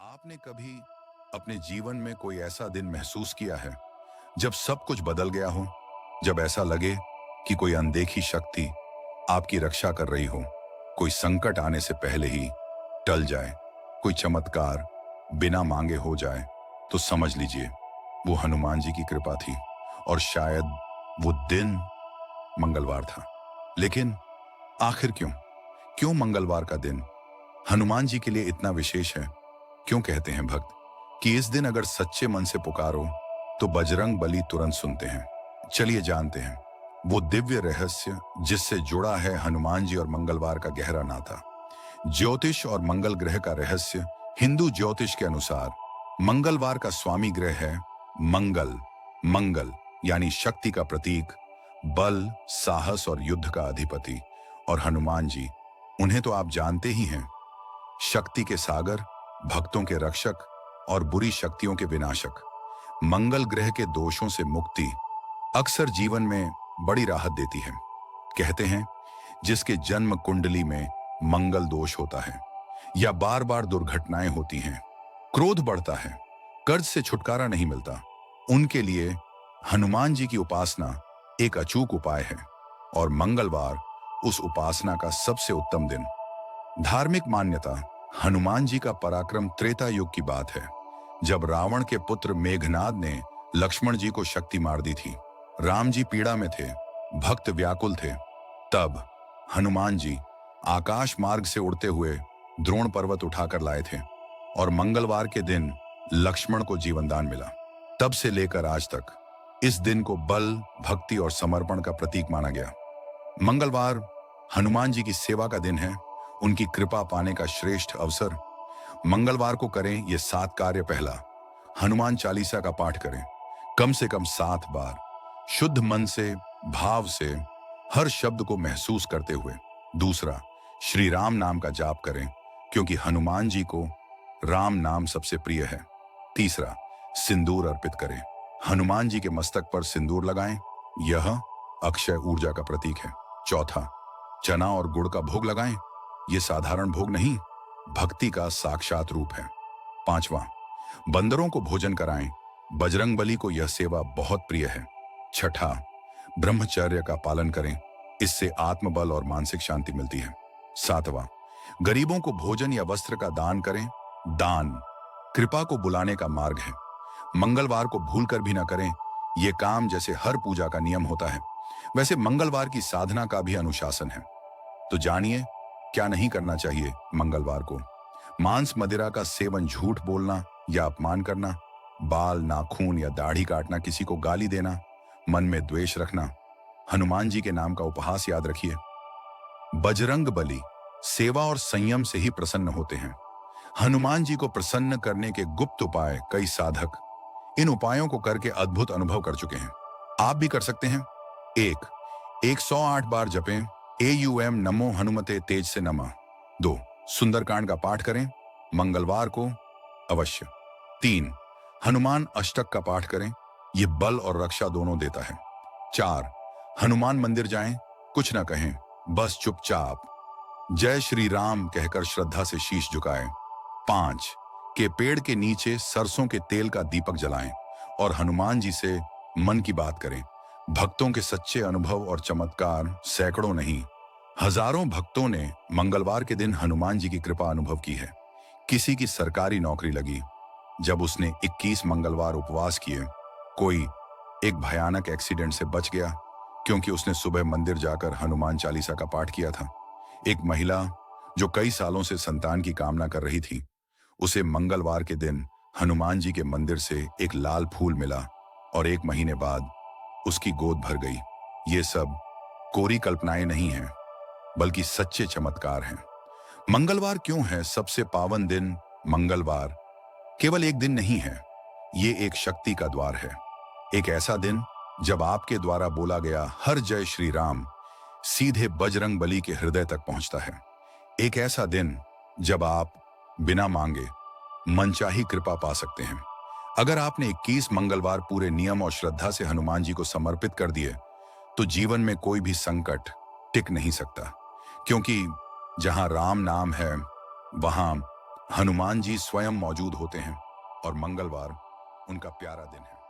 आपने कभी अपने जीवन में कोई ऐसा दिन महसूस किया है जब सब कुछ बदल गया हो? जब ऐसा लगे कि कोई अनदेखी शक्ति आपकी रक्षा कर रही हो, कोई संकट आने से पहले ही टल जाए, कोई चमत्कार बिना मांगे हो जाए, तो समझ लीजिए वो हनुमान जी की कृपा थी। और शायद वो दिन मंगलवार था। लेकिन आखिर क्यों क्यों मंगलवार का दिन हनुमान जी के लिए इतना विशेष है? क्यों कहते हैं भक्त कि इस दिन अगर सच्चे मन से पुकारो तो बजरंग बली तुरंत सुनते हैं? चलिए जानते हैं वो दिव्य रहस्य जिससे जुड़ा है हनुमान जी और मंगलवार का गहरा नाता। ज्योतिष और मंगल ग्रह का रहस्य। हिंदू ज्योतिष के अनुसार मंगलवार का स्वामी ग्रह है मंगल। मंगल यानी शक्ति का प्रतीक, बल, साहस और युद्ध का अधिपति। और हनुमान जी, उन्हें तो आप जानते ही हैं, शक्ति के सागर, भक्तों के रक्षक और बुरी शक्तियों के विनाशक। मंगल ग्रह के दोषों से मुक्ति अक्सर जीवन में बड़ी राहत देती है। कहते हैं जिसके जन्म कुंडली में मंगल दोष होता है या बार बार दुर्घटनाएं होती हैं, क्रोध बढ़ता है, कर्ज से छुटकारा नहीं मिलता, उनके लिए हनुमान जी की उपासना एक अचूक उपाय है। और मंगलवार उस उपासना का सबसे उत्तम दिन। धार्मिक मान्यता। हनुमान जी का पराक्रम त्रेता युग की बात है, जब रावण के पुत्र मेघनाद ने लक्ष्मण जी को शक्ति मार दी थी। राम जी पीड़ा में थे, भक्त व्याकुल थे। तब हनुमान जी आकाश मार्ग से उड़ते हुए द्रोण पर्वत उठाकर लाए थे और मंगलवार के दिन लक्ष्मण को जीवनदान मिला। तब से लेकर आज तक इस दिन को बल, भक्ति और समर्पण का प्रतीक माना गया। मंगलवार हनुमान जी की सेवा का दिन है, उनकी कृपा पाने का श्रेष्ठ अवसर। मंगलवार को करें ये 7 कार्य। पहला, हनुमान चालीसा का पाठ करें, कम से कम 7 बार, शुद्ध मन से, भाव से, हर शब्द को महसूस करते हुए। दूसरा, श्री राम नाम का जाप करें, क्योंकि हनुमान जी को राम नाम सबसे प्रिय है। तीसरा, सिंदूर अर्पित करें, हनुमान जी के मस्तक पर सिंदूर लगाएं, यह अक्षय ऊर्जा का प्रतीक है। चौथा, चना और गुड़ का भोग लगाएं, यह साधारण भोग नहीं, भक्ति का साक्षात रूप है। पांचवा, बंदरों को भोजन कराएं, बजरंग बली को यह सेवा बहुत प्रिय है। छठा, ब्रह्मचर्य का पालन करें, इससे आत्मबल और मानसिक शांति मिलती है। सातवां, गरीबों को भोजन या वस्त्र का दान करें, दान कृपा को बुलाने का मार्ग है। मंगलवार को भूलकर भी ना करें, यह काम जैसे हर पूजा का नियम होता है, वैसे मंगलवार की साधना का भी अनुशासन है। तो जानिए क्या नहीं करना चाहिए मंगलवार को। मांस मदिरा का सेवन, झूठ बोलना या अपमान करना, बाल, नाखून या दाढ़ी काटना, किसी को गाली देना, मन में द्वेष रखना। हनुमान जी के नाम का उपहास याद रखिए। बजरंग बली सेवा और संयम से ही प्रसन्न होते हैं। हनुमान जी को प्रसन्न करने के गुप्त उपाय कई साधक इन उपायों को करके अद्भुत अनुभव कर चुके हैं। आप भी कर सकते हैं। 1, 108 बार जपें AUM नमो हनुमते तेज से नमः। 2, सुंदरकांड का पाठ करें, मंगलवार को अवश्य। 3, हनुमान अष्टक का पाठ करें, यह बल और रक्षा दोनों देता है। 4, हनुमान मंदिर जाएं, कुछ ना कहें, बस चुपचाप जय श्री राम कहकर श्रद्धा से शीश झुकाएं। 5, के पेड़ के नीचे सरसों के तेल का दीपक जलाएं और हनुमान जी से मन की बात करें। भक्तों के सच्चे अनुभव और चमत्कार सैकड़ों नहीं, हजारों भक्तों ने मंगलवार के दिन हनुमान जी की कृपा अनुभव की है। किसी की सरकारी नौकरी लगी जब उसने 21 मंगलवार उपवास किए। कोई एक भयानक एक्सीडेंट से बच गया क्योंकि उसने सुबह मंदिर जाकर हनुमान चालीसा का पाठ किया था। एक महिला जो कई सालों से संतान की कामना कर रही थी, उसे मंगलवार के दिन हनुमान जी के मंदिर से एक लाल फूल मिला और 1 महीने बाद उसकी गोद भर गई। ये सब कोरी कल्पनाएं नहीं हैं, बल्कि सच्चे चमत्कार हैं। मंगलवार क्यों है सबसे पावन दिन? मंगलवार केवल एक दिन नहीं है, ये एक शक्ति का द्वार है। एक ऐसा दिन जब आपके द्वारा बोला गया हर जय श्री राम सीधे बजरंग बली के हृदय तक पहुंचता है। एक ऐसा दिन जब आप बिना मांगे मनचाही कृपा पा सकते हैं। अगर आपने 21 मंगलवार पूरे नियम और श्रद्धा से हनुमान जी को समर्पित कर दिए, तो जीवन में कोई भी संकट टिक नहीं सकता, क्योंकि जहां राम नाम है वहां हनुमान जी स्वयं मौजूद होते हैं और मंगलवार उनका प्यारा दिन है।